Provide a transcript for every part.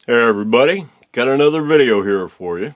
Hey everybody, got another video here for you.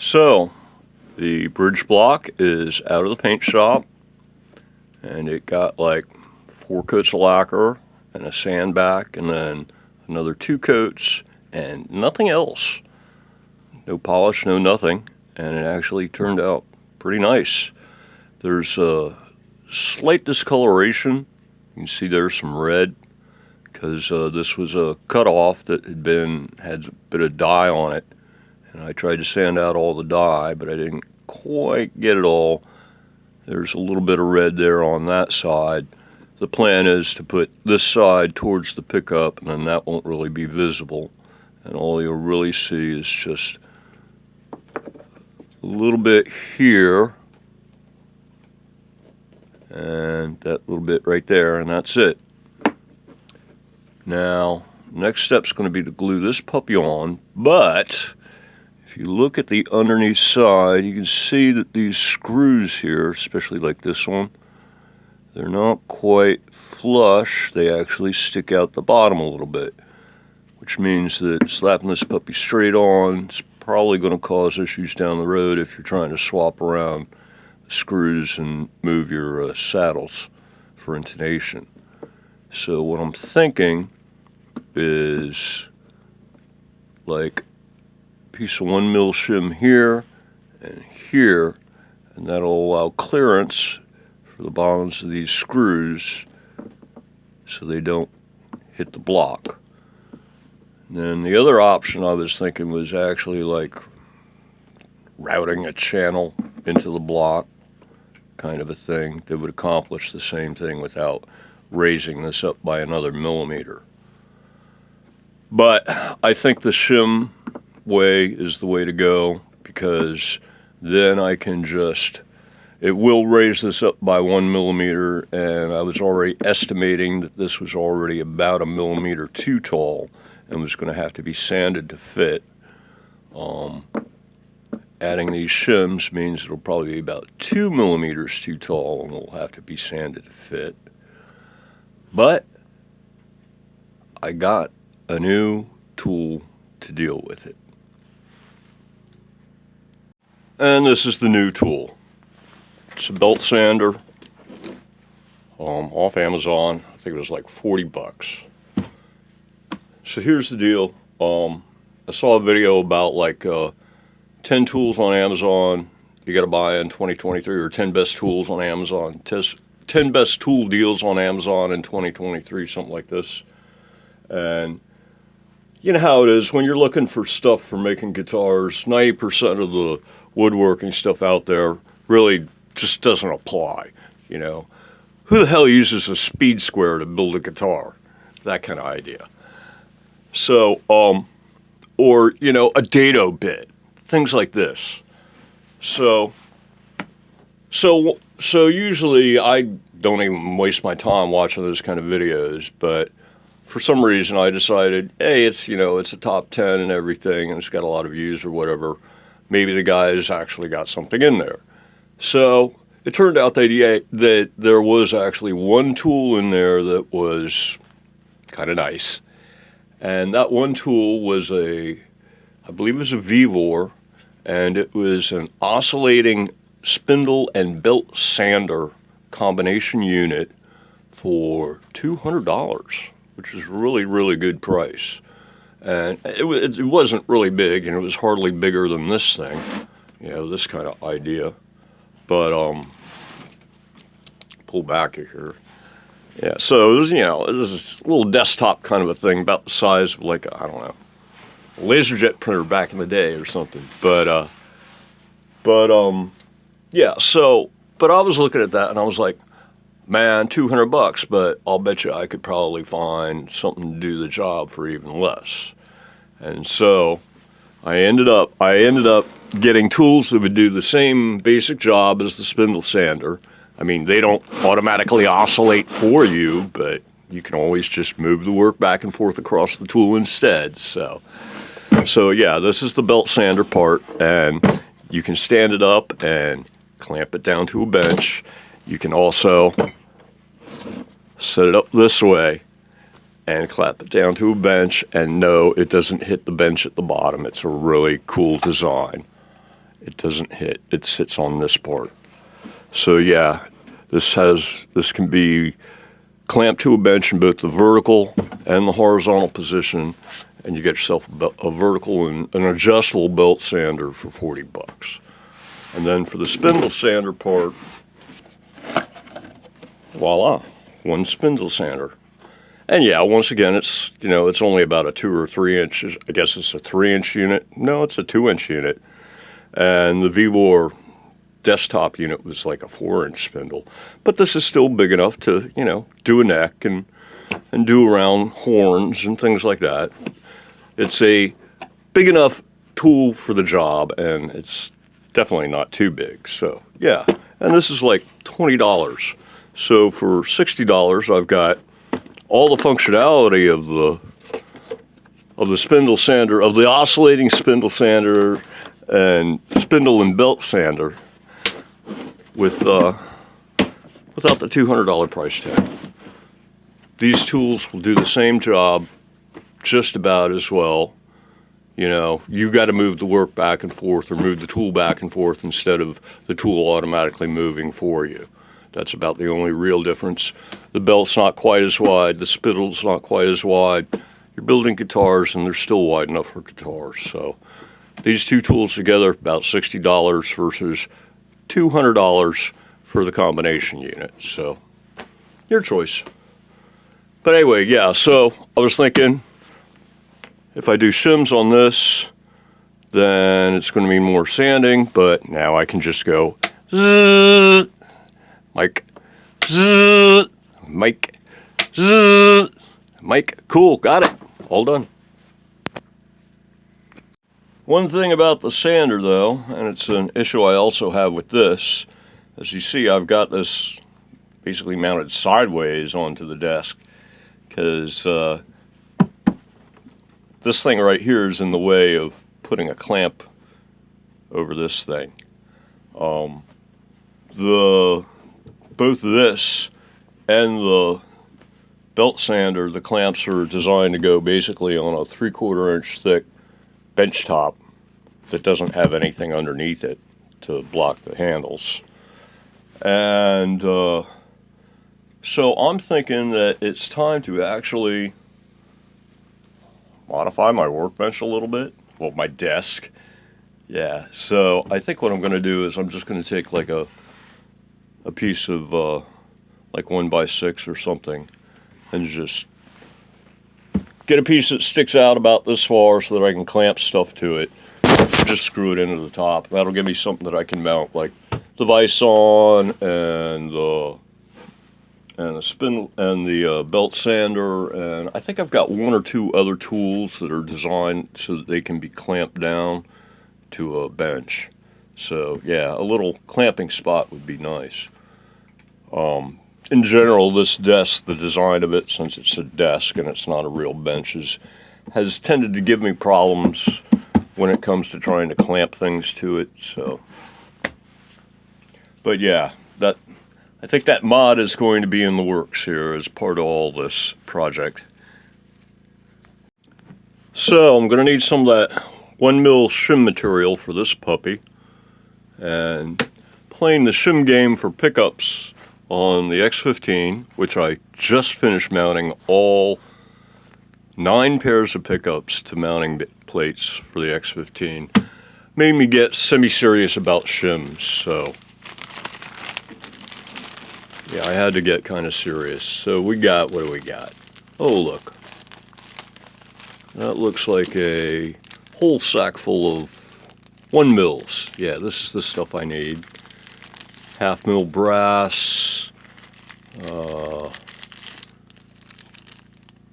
So, the bridge block is out of the paint shop, and it got like 4 coats of lacquer and a sandback, and then another 2 coats, and nothing else. No polish, no nothing, and it actually turned out pretty nice. There's a slight discoloration. You can see there's some red, because this was a cutoff that had a bit of dye on it, and I tried to sand out all the dye, but I didn't quite get it all. There's a little bit of red there on that side. The plan is to put this side towards the pickup, and then that won't really be visible, and all you'll really see is just a little bit here and that little bit right there, and that's it. Now, next step's going to be to glue this puppy on, but if you look at the underneath side, you can see that these screws here, especially like this one, they're not quite flush. They actually stick out the bottom a little bit, which means that slapping this puppy straight on is probably going to cause issues down the road if you're trying to swap around the screws and move your saddles for intonation. So what I'm thinking is like a piece of 1 mil shim here, and that'll allow clearance for the bottoms of these screws so they don't hit the block. And then the other option I was thinking was actually like routing a channel into the block, kind of a thing that would accomplish the same thing without raising this up by another millimeter. But I think the shim way is the way to go, because then I can it will raise this up by 1 millimeter, and I was already estimating that this was already about 1 millimeter too tall and was going to have to be sanded to fit. Adding these shims means it'll probably be about 2 millimeters too tall and will have to be sanded to fit. But I got a new tool to deal with it. And this is the new tool. It's a belt sander off Amazon. I think it was like 40 bucks. So here's the deal. I saw a video about like 10 tools on Amazon you got to buy in 2023, or 10 best tools on Amazon. 10 best tool deals on Amazon in 2023, something like this. And you know how it is when you're looking for stuff for making guitars, 90% of the woodworking stuff out there really just doesn't apply. You know, who the hell uses a speed square to build a guitar? That kind of idea. So, or, you know, a dado bit, things like this. So usually I don't even waste my time watching those kind of videos, but for some reason I decided, hey, it's, you know, it's a top 10 and everything, and it's got a lot of views or whatever. Maybe the guy's actually got something in there. So it turned out that there was actually one tool in there that was kind of nice. And that one tool was I believe it was a Vevor, and it was an oscillating spindle and belt sander combination unit for $200, which is really, really good price. And it wasn't really big, and it was hardly bigger than this thing, you know, this kind of idea. But pull back here. Yeah, so it was, you know, it was a little desktop kind of a thing, about the size of like, I don't know, a LaserJet printer back in the day or something. But yeah, so, but I was looking at that and I was like, man, $200, but I'll bet you I could probably find something to do the job for even less. And so I ended up getting tools that would do the same basic job as the spindle sander. I mean, they don't automatically oscillate for you, but you can always just move the work back and forth across the tool instead. So yeah, this is the belt sander part, and you can stand it up and clamp it down to a bench. You can also set it up this way and clamp it down to a bench, and no, it doesn't hit the bench at the bottom. It's a really cool design. it doesn't hit. It sits on this part. So yeah, this can be clamped to a bench in both the vertical and the horizontal position, and you get yourself a vertical and an adjustable belt sander for $40. And then for the spindle sander part, voila, one spindle sander. And yeah, once again, it's only about a 2 or 3 inches. I guess it's a 3-inch unit. No, it's a 2-inch unit. And the VEBOR desktop unit was like a 4-inch spindle. But this is still big enough to, do a neck and do around horns and things like that. It's a big enough tool for the job, and it's definitely not too big. So yeah, and this is like $20. So for $60, I've got all the functionality of the spindle sander, of the oscillating spindle sander and spindle and belt sander, without the $200 price tag. These tools will do the same job just about as well. You got to move the work back and forth, or move the tool back and forth instead of the tool automatically moving for you. That's about the only real difference. The belt's not quite as wide, the spindle's not quite as wide. You're building guitars and they're still wide enough for guitars. So these two tools together, about $60 versus $200 for the combination unit. So your choice. But anyway, yeah, so I was thinking, if I do shims on this, then it's going to mean more sanding, but now I can just go zzz, mic, zzz, mic, zzz, mic. Cool, got it. All done. One thing about the sander, though, and it's an issue I also have with this, as you see, I've got this basically mounted sideways onto the desk, because this thing right here is in the way of putting a clamp over this thing. Both this and the belt sander, the clamps are designed to go basically on a 3/4 inch thick bench top that doesn't have anything underneath it to block the handles. And so I'm thinking that it's time to actually modify my workbench a little bit. Well, my desk. Yeah, so I think what I'm going to do is I'm just going to take like a piece of like 1x6 or something, and just get a piece that sticks out about this far so that I can clamp stuff to it. Just screw it into the top. That'll give me something that I can mount like the vise on and the spindle and the belt sander, and I think I've got 1 or 2 other tools that are designed so that they can be clamped down to a bench. So yeah, a little clamping spot would be nice. In general, this desk, the design of it, since it's a desk and it's not a real bench, has tended to give me problems when it comes to trying to clamp things to it. So, but yeah, I think that mod is going to be in the works here as part of all this project. So I'm going to need some of that 1mm shim material for this puppy, and playing the shim game for pickups on the X15, which I just finished mounting all 9 pairs of pickups to mounting plates for the X15, made me get semi-serious about shims. So yeah, I had to get kind of serious. So what do we got? Oh, look. That looks like a whole sack full of 1mm. Yeah, this is the stuff I need. 1/2 mm brass,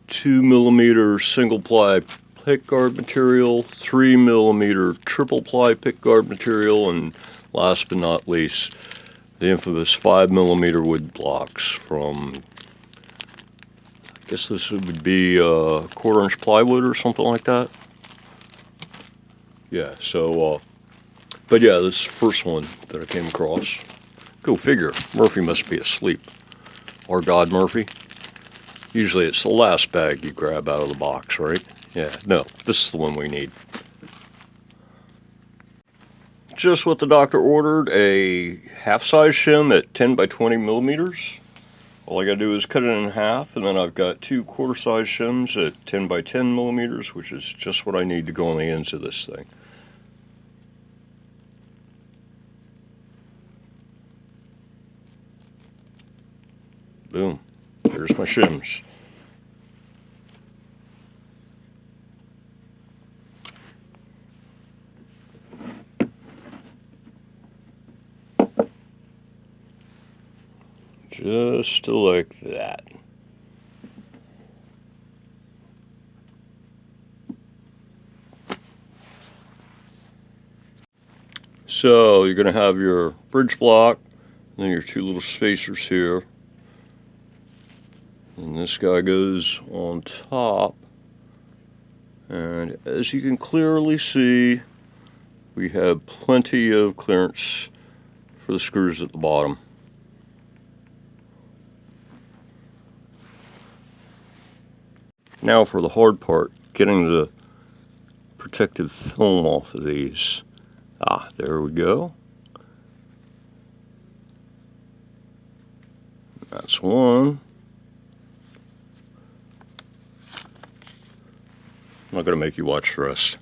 2mm single ply pick guard material, 3mm triple ply pick guard material, and last but not least, the infamous 5mm wood blocks from, I guess this would be 1/4 inch plywood or something like that. Yeah, so, but yeah, this first one that I came across, go figure, Murphy must be asleep. Or God Murphy. Usually it's the last bag you grab out of the box, right? Yeah, no, this is the one we need. just what the doctor ordered, a half-size shim at 10 by 20 millimeters. All I gotta do is cut it in half, and then I've got 2 quarter-size shims at 10 by 10 millimeters, which is just what I need to go on the ends of this thing. Boom. There's my shims. Just like that. So you're going to have your bridge block, and then your 2 little spacers here. And this guy goes on top. And as you can clearly see, we have plenty of clearance for the screws at the bottom. Now for the hard part, getting the protective film off of these. There we go. That's one. I'm not going to make you watch the rest.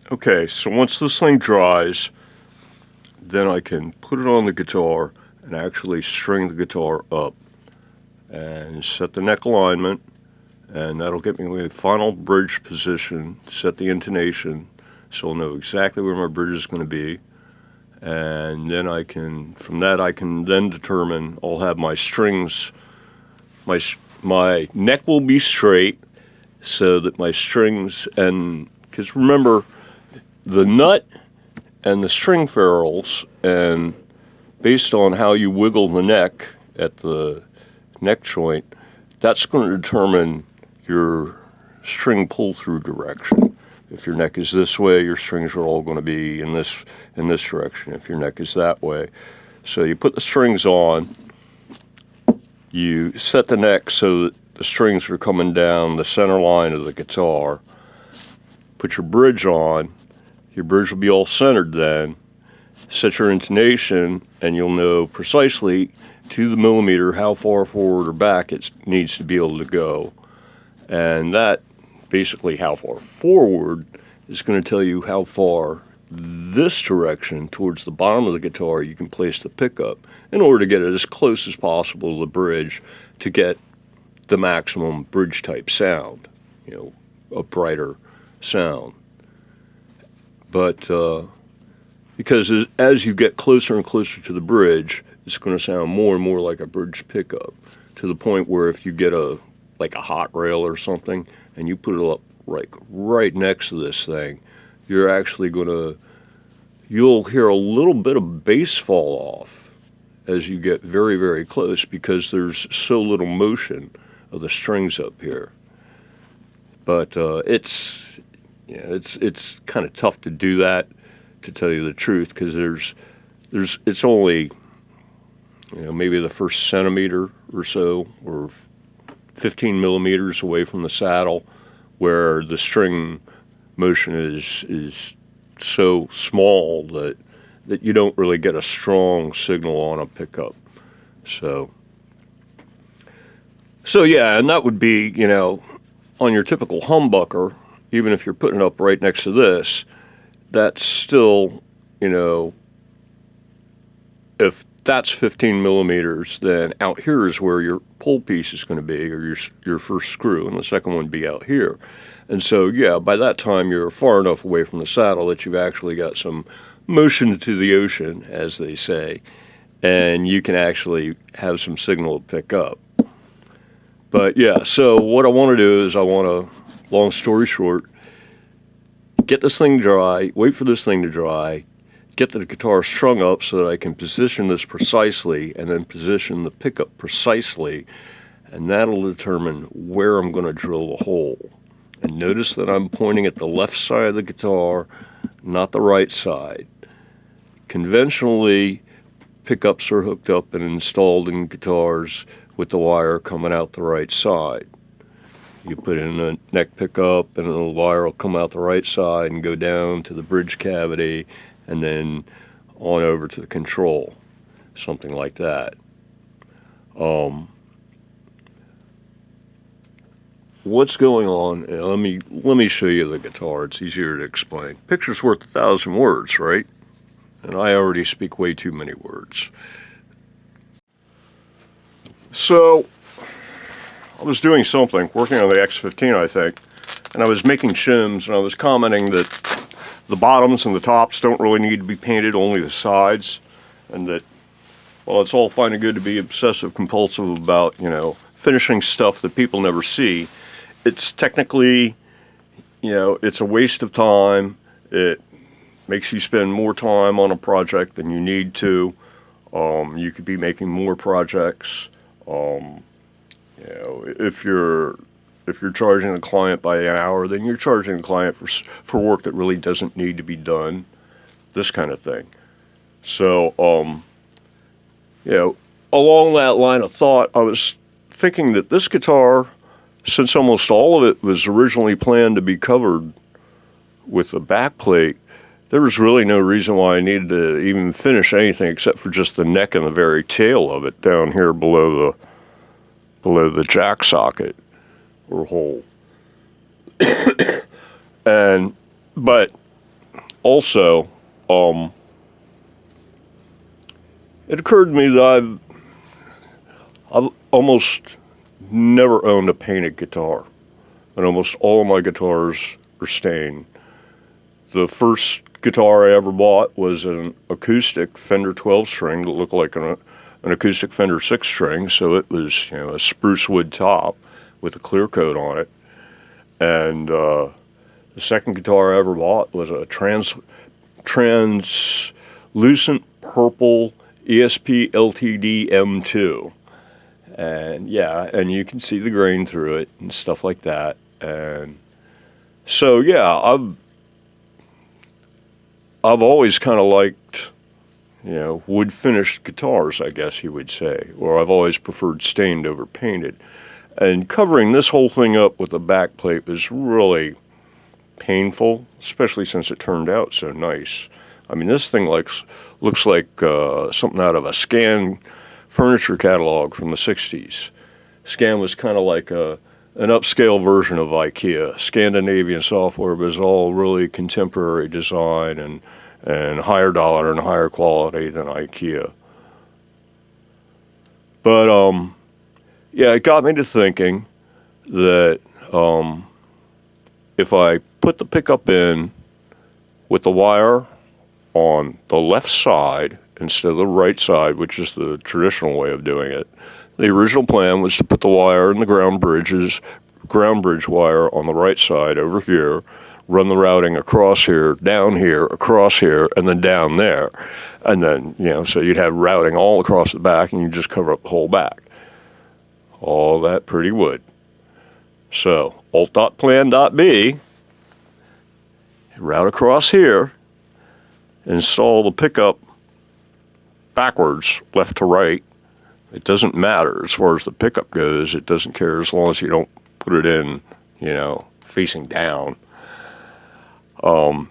Okay, so once this thing dries, then I can put it on the guitar and actually string the guitar up and set the neck alignment, and that'll get me the final bridge position, set the intonation, so I'll know exactly where my bridge is going to be. And then from that I can then determine, I'll have my strings, my neck will be straight so that my strings, and because remember, the nut and the string ferrules, and based on how you wiggle the neck at the neck joint, that's going to determine your string pull-through direction. If your neck is this way, your strings are all going to be in this direction. If your neck is that way. So you put the strings on, you set the neck so that the strings are coming down the center line of the guitar, put your bridge on. Your bridge will be all centered then. Set your intonation, and you'll know precisely to the millimeter how far forward or back it needs to be able to go. And that, basically how far forward, is going to tell you how far this direction towards the bottom of the guitar you can place the pickup in order to get it as close as possible to the bridge to get the maximum bridge type sound, a brighter sound. But because as you get closer and closer to the bridge, it's going to sound more and more like a bridge pickup, to the point where if you get a hot rail or something and you put it up right next to this thing, you're actually you'll hear a little bit of bass fall off as you get very, very close, because there's so little motion of the strings up here. But it's kind of tough to do that, to tell you the truth, because it's only maybe the first centimeter or so, or 15 millimeters away from the saddle, where the string motion is so small that you don't really get a strong signal on a pickup. So yeah, and that would be, on your typical humbucker, even if you're putting it up right next to this, that's still, if that's 15 millimeters, then out here is where your pull piece is going to be, or your first screw, and the second one would be out here. And so, yeah, by that time you're far enough away from the saddle that you've actually got some motion to the ocean, as they say, and you can actually have some signal to pick up. But yeah, so what I want to do is long story short, get this thing dry, wait for this thing to dry, get the guitar strung up so that I can position this precisely and then position the pickup precisely, and that'll determine where I'm going to drill the hole. And notice that I'm pointing at the left side of the guitar, not the right side. Conventionally, pickups are hooked up and installed in guitars with the wire coming out the right side. You put in a neck pickup and the wire will come out the right side and go down to the bridge cavity and then on over to the control, something like that. What's going on? Let me show you the guitar. It's easier to explain. Picture's worth 1,000 words, right? And I already speak way too many words. So I was doing something, working on the X15, I think, and I was making shims, and I was commenting that the bottoms and the tops don't really need to be painted, only the sides, and that, well, it's all fine and good to be obsessive compulsive about, finishing stuff that people never see. It's technically, it's a waste of time. It makes you spend more time on a project than you need to. You could be making more projects. If you're charging the client by an hour, then you're charging the client for work that really doesn't need to be done. This kind of thing. So, along that line of thought, I was thinking that this guitar, since almost all of it was originally planned to be covered with a backplate, there was really no reason why I needed to even finish anything except for just the neck and the very tail of it down here below the jack socket or hole. But also, it occurred to me that I've almost never owned a painted guitar, and almost all of my guitars are stained. The first guitar I ever bought was an acoustic Fender 12-string that looked like an acoustic Fender 6-string, so it was a spruce wood top with a clear coat on it. And the second guitar I ever bought was a translucent purple ESP LTD M2. And and you can see the grain through it and stuff like that. And so I've always kind of liked, wood finished guitars, I guess you would say, or I've always preferred stained over painted. And covering this whole thing up with a backplate was really painful, especially since it turned out so nice. I mean, this thing looks like something out of a Scan furniture catalog from the 60s. Scan was kind of like an upscale version of IKEA. Scandinavian software was all really contemporary design and higher dollar and higher quality than IKEA. But it got me to thinking that if I put the pickup in with the wire on the left side instead of the right side, which is the traditional way of doing it, the original plan was to put the wire in the ground bridge wire on the right side over here, run the routing across here, down here, across here, and then down there. And then, so you'd have routing all across the back and you just cover up the whole back. All that pretty wood. So, alt.plan.b, route across here, install the pickup backwards, left to right. It doesn't matter as far as the pickup goes. It doesn't care as long as you don't put it in, facing down. So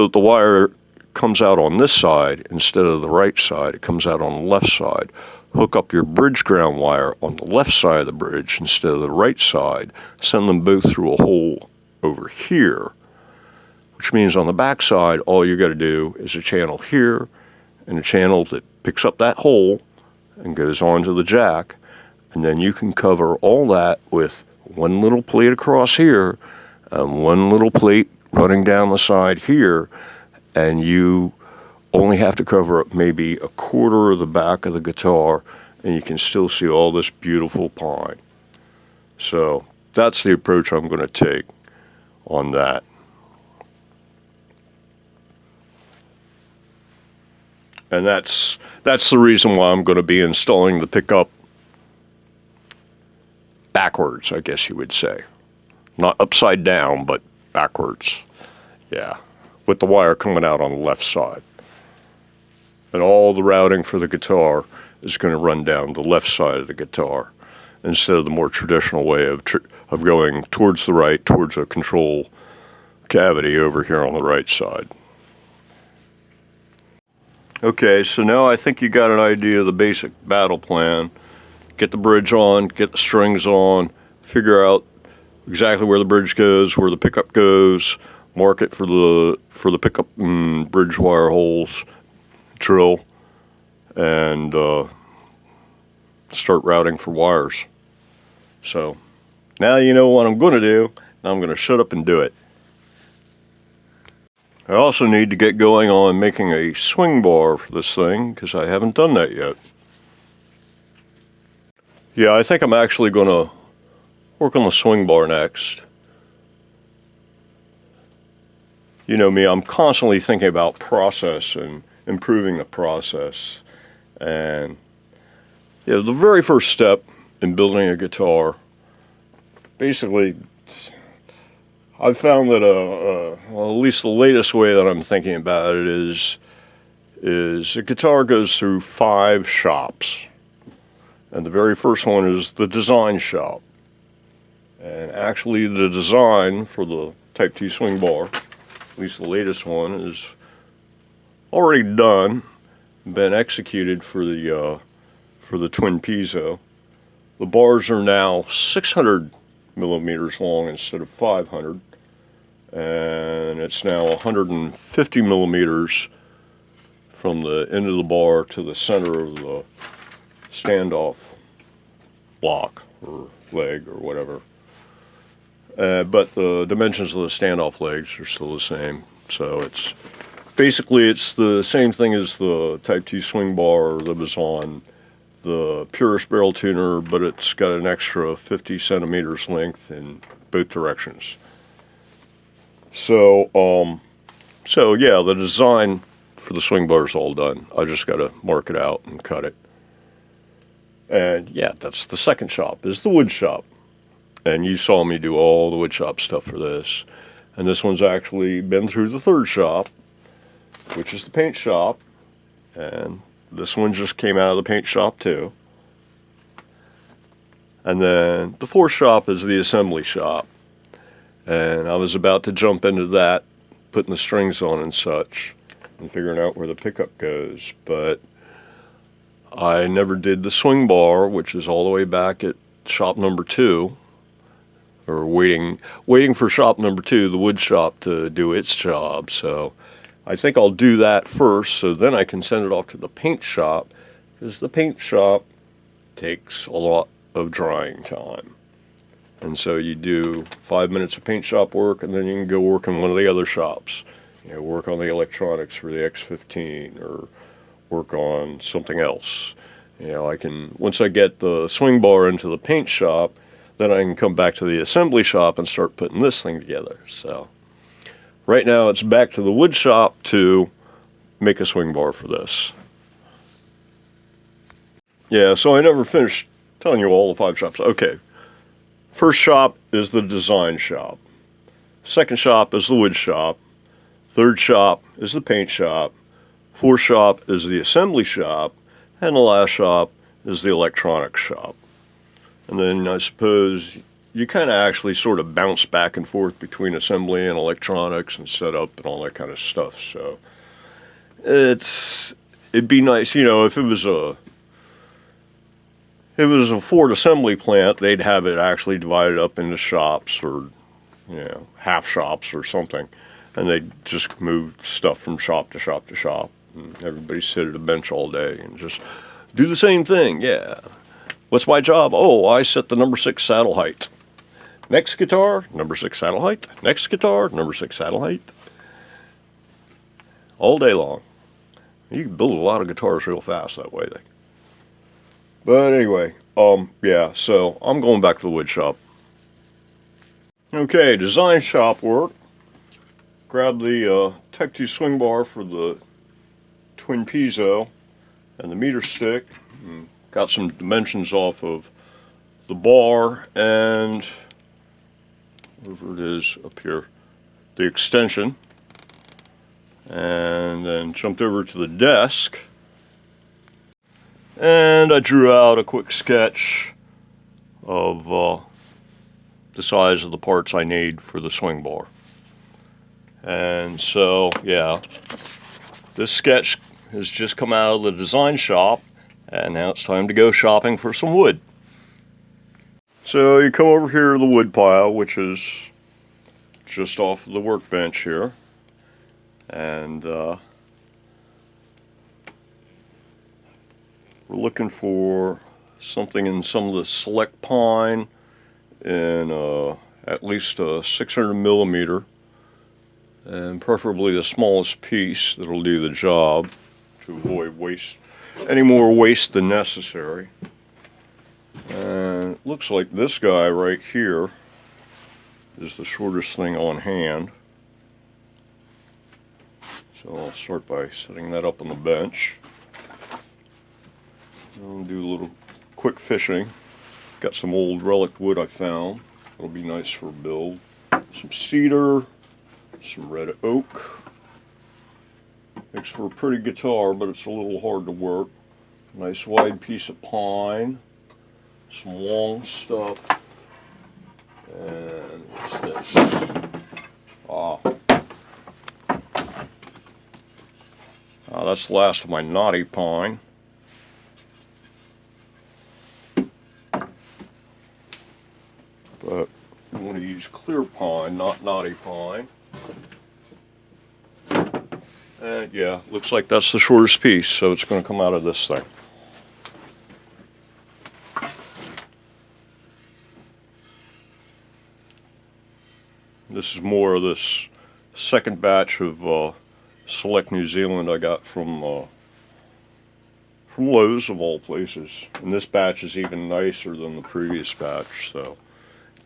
the wire comes out on this side instead of the right side. It comes out on the left side. Hook up your bridge ground wire on the left side of the bridge instead of the right side. Send them both through a hole over here, which means on the back side, all you got to do is a channel here and a channel that picks up that hole and goes onto the jack. And then you can cover all that with one little plate across here and one little plate running down the side here, and you only have to cover up maybe a quarter of the back of the guitar, and you can still see all this beautiful pine. So that's the approach I'm going to take on that. And that's the reason why I'm going to be installing the pickup backwards, I guess you would say. Not upside down, but backwards. Yeah, with the wire coming out on the left side. And all the routing for the guitar is going to run down the left side of the guitar instead of the more traditional way of going towards the right, towards a control cavity over here on the right side. Okay, so now I think you got an idea of the basic battle plan. Get the bridge on, get the strings on, figure out exactly where the bridge goes, where the pickup goes, mark it for the pickup and bridge wire holes, drill, and start routing for wires. So now you know what I'm going to do. Now I'm going to shut up and do it. I also need to get going on making a swing bar for this thing because I haven't done that yet. Yeah, I think I'm actually going to work on the swing bar next. You know me, I'm constantly thinking about process and improving the process. And yeah, the very first step in building a guitar, basically, I've found that well, at least the latest way that I'm thinking about it is a guitar goes through 5 shops. And the very first one is the design shop. And actually the design for the Type 2 swing bar, at least the latest one, is already done, been executed for the twin piezo. The bars are now 600 millimeters long instead of 500. And it's now 150 millimeters from the end of the bar to the center of the standoff block or leg or whatever. But the dimensions of the standoff legs are still the same. So it's the same thing as the Type 2 swing bar that was on the Purist barrel tuner, but it's got an extra 50 centimeters length in both directions. So yeah, the design for the swing bar is all done. I just got to mark it out and cut it. And yeah, that's the second shop, is the wood shop. And you saw me do all the wood shop stuff for this. And this one's actually been through the third shop, which is the paint shop. And this one just came out of the paint shop too. And then the fourth shop is the assembly shop. And I was about to jump into that, putting the strings on and such, and figuring out where the pickup goes. But I never did the swing bar, which is all the way back at shop number 2, or waiting for shop number 2, the wood shop, to do its job. So I think I'll do that first, so then I can send it off to the paint shop, because the paint shop takes a lot of drying time. And so you do 5 minutes of paint shop work, and then you can go work in one of the other shops. You know, work on the electronics for the X15, or work on something else. You know, once I get the swing bar into the paint shop, then I can come back to the assembly shop and start putting this thing together. So right now it's back to the wood shop to make a swing bar for this. Yeah, so I never finished telling you all the 5 shops. Okay. First shop is the design shop. Second shop is the wood shop. Third shop is the paint shop. Fourth shop is the assembly shop. And the last shop is the electronics shop. And then I suppose you kind of actually sort of bounce back and forth between assembly and electronics and setup and all that kind of stuff. So it'd be nice, you know, if it was a Ford assembly plant, they'd have it actually divided up into shops, or, you know, half shops or something. And they'd just move stuff from shop to shop to shop. And everybody sit at a bench all day and just do the same thing. Yeah. What's my job? Oh, I set the number 6 saddle height. Next guitar, number 6 saddle height. Next guitar, number 6 saddle height. All day long. You can build a lot of guitars real fast that way. But anyway, yeah, so I'm going back to the wood shop Okay, design shop work. Grab the Tech2 swing bar for the twin piezo and the meter stick. Got some dimensions off of the bar and whatever it is up here, the extension. And then jumped over to the desk. And I drew out a quick sketch of the size of the parts I need for the swing bar. And so, yeah, this sketch has just come out of the design shop, and now it's time to go shopping for some wood. So you come over here to the wood pile, which is just off the workbench here, and we're looking for something in some of the select pine in at least a 600 millimeter, and preferably the smallest piece that'll do the job to avoid waste, any more waste than necessary. And it looks like this guy right here is the shortest thing on hand. So I'll start by setting that up on the bench. I'll do a little quick fishing. Got some old relic wood I found. It'll be nice for a build. Some cedar, some red oak. Makes for a pretty guitar, but it's a little hard to work. Nice wide piece of pine. Some long stuff. And what's this? That's the last of my knotty pine. But I'm going to use clear pine, not knotty pine. And yeah, looks like that's the shortest piece, so it's going to come out of this thing. This is more of this second batch of Select New Zealand I got from Lowe's of all places. And this batch is even nicer than the previous batch, so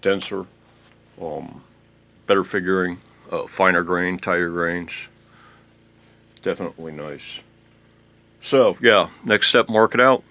denser, better figuring, finer grain, tighter grains. Definitely nice. So yeah, next step, mark it out.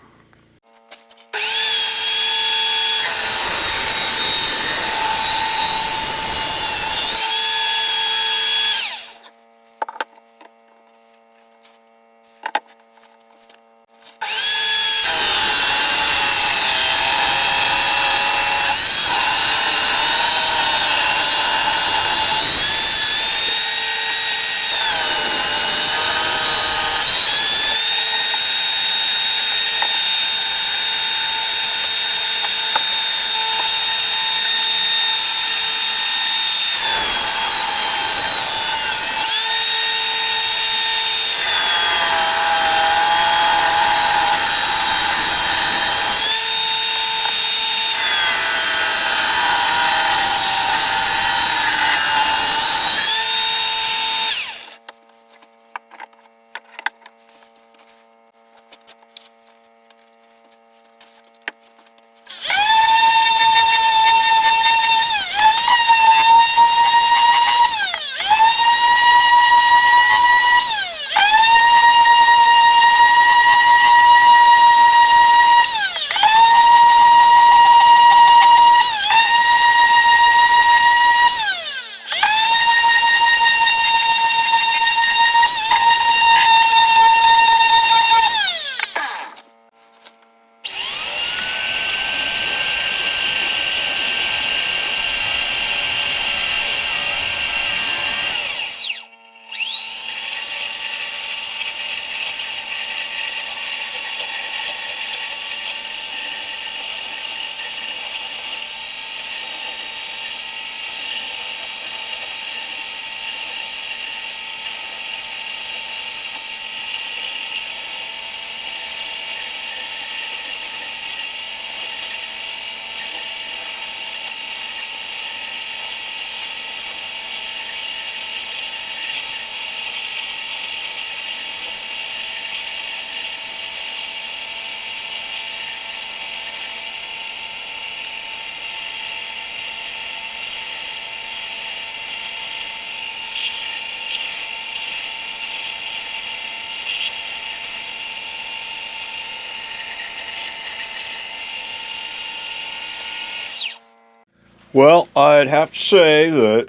Well, I'd have to say that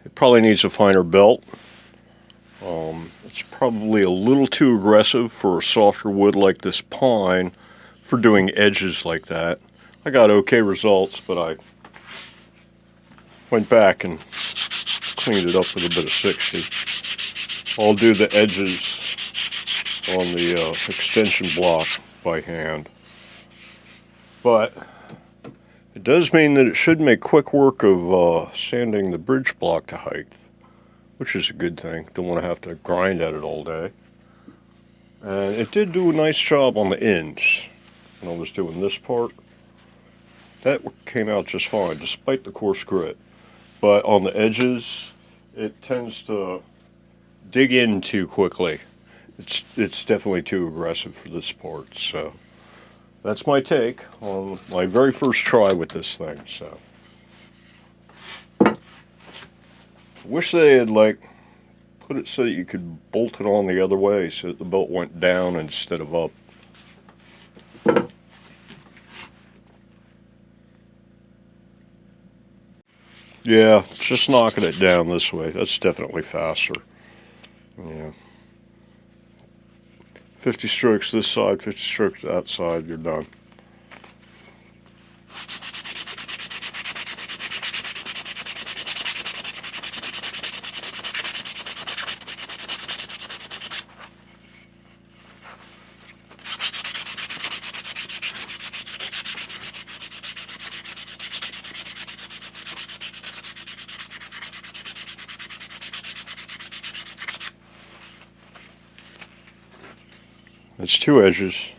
it probably needs a finer belt. It's probably a little too aggressive for a softer wood like this pine for doing edges like that. I got okay results, but I went back and cleaned it up with a bit of 60. I'll do the edges on the extension block by hand. But it does mean that it should make quick work of sanding the bridge block to height, which is a good thing. Don't want to have to grind at it all day. And it did do a nice job on the ends when I was doing this part. That came out just fine, despite the coarse grit. But on the edges, it tends to dig in too quickly. It's definitely too aggressive for this part, so that's my take on my very first try with this thing. So wish they had put it so that you could bolt it on the other way so that the bolt went down instead of up. Yeah, just knocking it down this way. That's definitely faster. Yeah. 50 strokes this side, 50 strokes that side, you're done. It's two edges.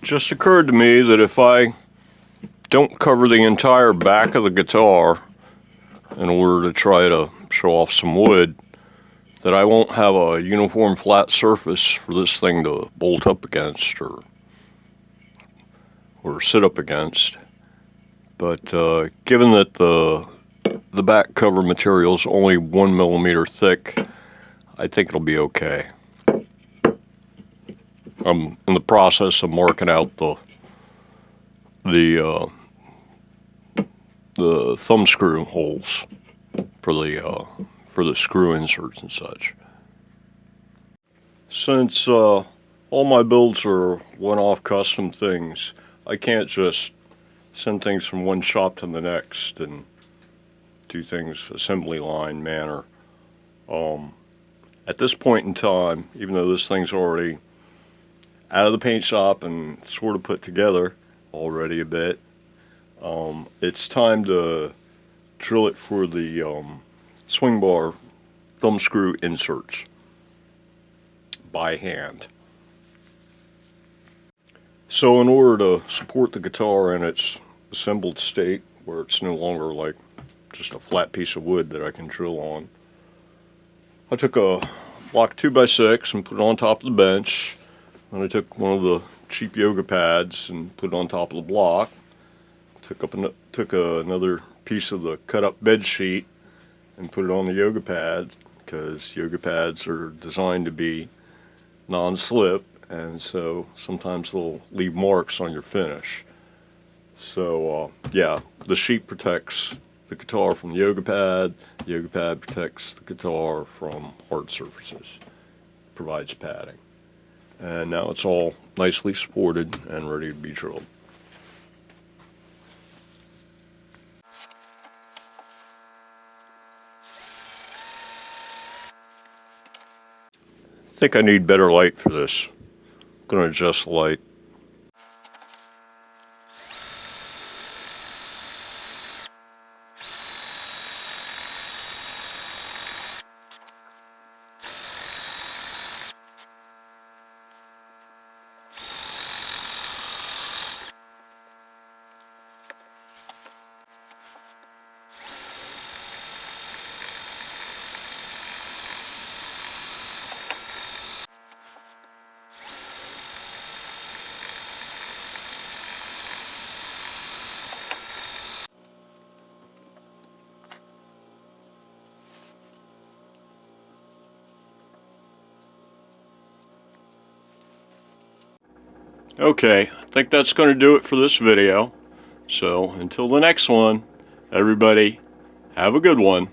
Just occurred to me that if I don't cover the entire back of the guitar in order to try to show off some wood, that I won't have a uniform flat surface for this thing to bolt up against or sit up against. But given that the back cover material is only 1 millimeter thick, I think it'll be okay. I'm in the process of marking out the thumb screw holes for the screw inserts and such. Since all my builds are one-off custom things, I can't just send things from one shop to the next and do things assembly line manner. At this point in time, even though this thing's already out of the paint shop and sort of put together already a bit, it's time to drill it for the swing bar thumb screw inserts by hand. So in order to support the guitar in its assembled state, where it's no longer like just a flat piece of wood that I can drill on, I took a block 2x6 and put it on top of the bench. Then I took one of the cheap yoga pads and put it on top of the block. Took another piece of the cut up bed sheet and put it on the yoga pads, because yoga pads are designed to be non-slip, and so sometimes they'll leave marks on your finish. So yeah, the sheet protects the guitar from the yoga pad. The yoga pad protects the guitar from hard surfaces, provides padding. And now it's all nicely supported and ready to be drilled. I think I need better light for this. I'm going to adjust the light. Okay, I think that's going to do it for this video. So until the next one, everybody, have a good one.